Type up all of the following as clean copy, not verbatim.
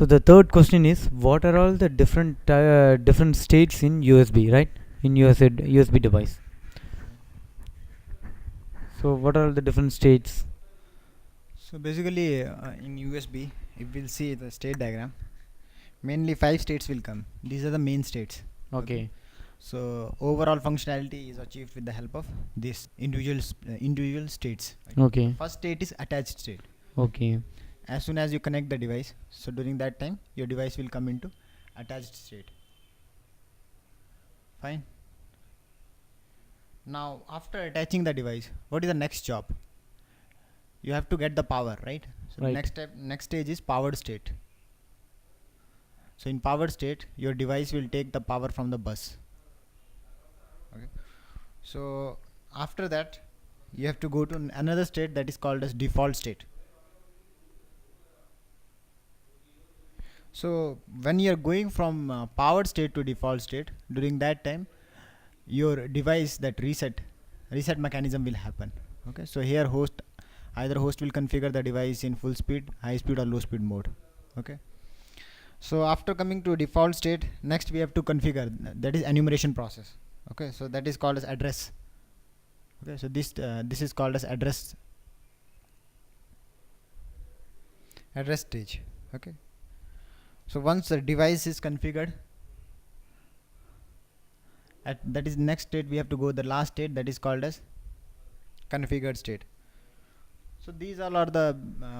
So the third question is, what are all the different states in USB, right? In USB device. So what are all the different states? So basically, in USB, if we'll see the state diagram, mainly 5 states will come. These are the main states. Okay. So overall functionality is achieved with the help of these individual states. Right? Okay. First state is attached state. Okay. As soon as you connect the device, so during that time, your device will come into attached state. Fine. Now, after attaching the device, what is the next job? You have to get the power, right? So Right. next stage is powered state. So in powered state, your device will take the power from the bus. Okay. So after that, you have to go to another state that is called as default state. So when you are going from powered state to default state, during that time, your device that reset mechanism will happen. Okay. So here either host will configure the device in full speed, high speed or low speed mode. Okay. So after coming to default state, next we have to configure, that is enumeration process. Okay, so that is called as address. Okay, so this is called as address stage. Okay, so once the device is configured, that is next state, we have to go the last state, that is called as configured state. So these all are the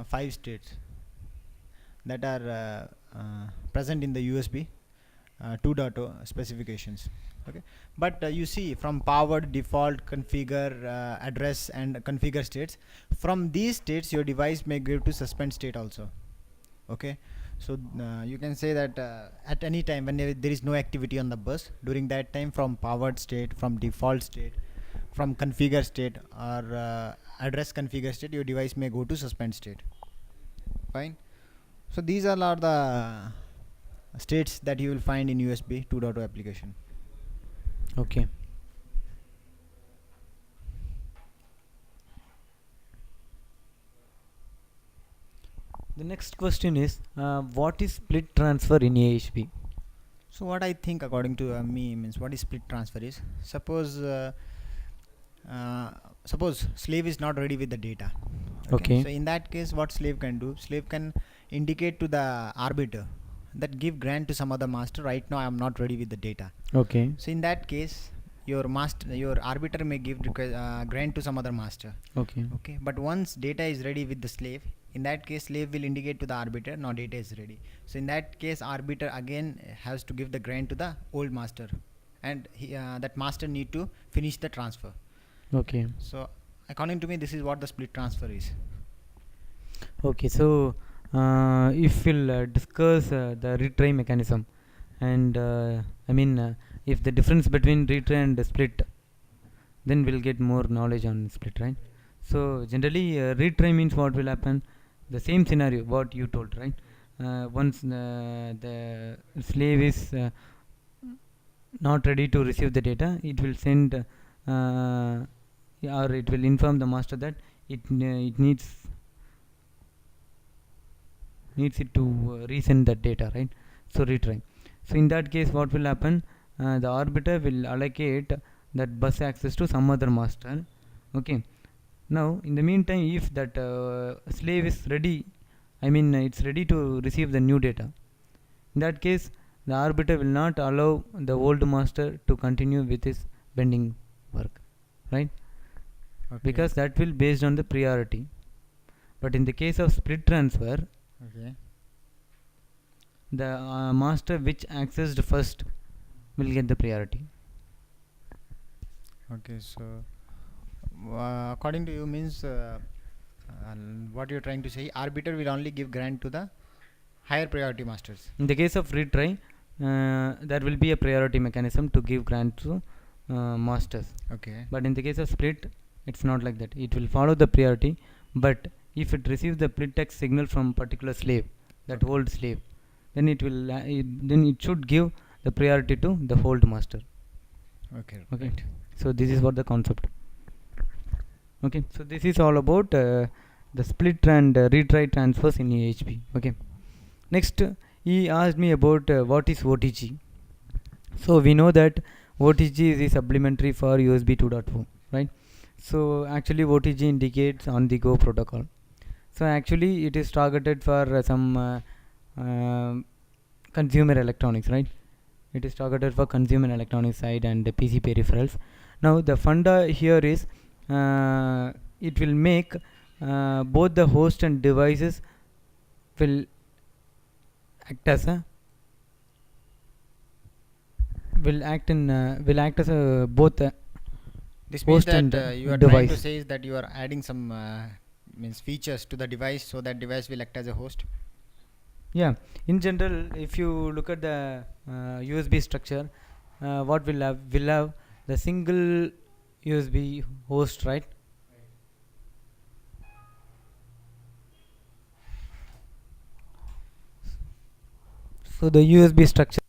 5 states that are present in the USB 2.0 specifications. Okay, but you see, from powered, default, configure, address and configure states, from these states your device may go to suspend state also. Okay, so you can say that at any time when there is no activity on the bus, during that time, from powered state, from default state, from configure state or address configure state, your device may go to suspend state. Fine. So these all are the states that you will find in USB 2.0 application. Okay. The next question is, what is split transfer in AHP? So what I think, according to me, means what is split transfer is, suppose slave is not ready with the data. Okay. So in that case, what slave can do? Slave can indicate to the arbiter that give grant to some other master. Right now, I am not ready with the data. Okay. So in that case, your arbiter may give grant to some other master. Okay. Okay, but once data is ready with the slave, in that case slave will indicate to the arbiter, no, data is ready. So in that case, arbiter again has to give the grant to the old master, and that master need to finish the transfer. Okay. So according to me, this is what the split transfer is. Okay. So if we'll discuss the retry mechanism, and if the difference between retry and split, then we'll get more knowledge on split, right? So generally, retry means what will happen? The same scenario what you told, right? Once the slave is not ready to receive the data, it will send or it will inform the master that it needs it to resend that data, right? So retry. So in that case, what will happen? The arbiter will allocate that bus access to some other master. Okay. Now in the meantime, if that slave is ready, it's ready to receive the new data, in that case the arbiter will not allow the old master to continue with his bending work, right? Okay. Because that will based on the priority. But in the case of split transfer, Okay. the master which accessed first will get the priority. Okay. So according to you means what you're trying to say, arbiter will only give grant to the higher priority masters. In the case of retry, there will be a priority mechanism to give grant to masters. Okay. But in the case of split, it's not like that. It will follow the priority, but if it receives the split text signal from particular slave, that old slave, then it should give the priority to the old master. Okay. Okay. Right. So this is what the concept. Okay. So this is all about the split and retry transfers in AHP. Okay. Next, he asked me about what is OTG. So we know that OTG is the supplementary for USB 2.4, right? So actually OTG indicates on the go protocol. So actually it is targeted for some consumer electronics, right? It is targeted for consumer electronics side and the PC peripherals. Now the funda here is it will make both the host and devices will act as a will act as a both This means host that and you are trying to device. say is that you are adding some means features to the device, so that device will act as a host. Yeah, in general, if you look at the USB structure, what will have the single USB host, right? So the USB structure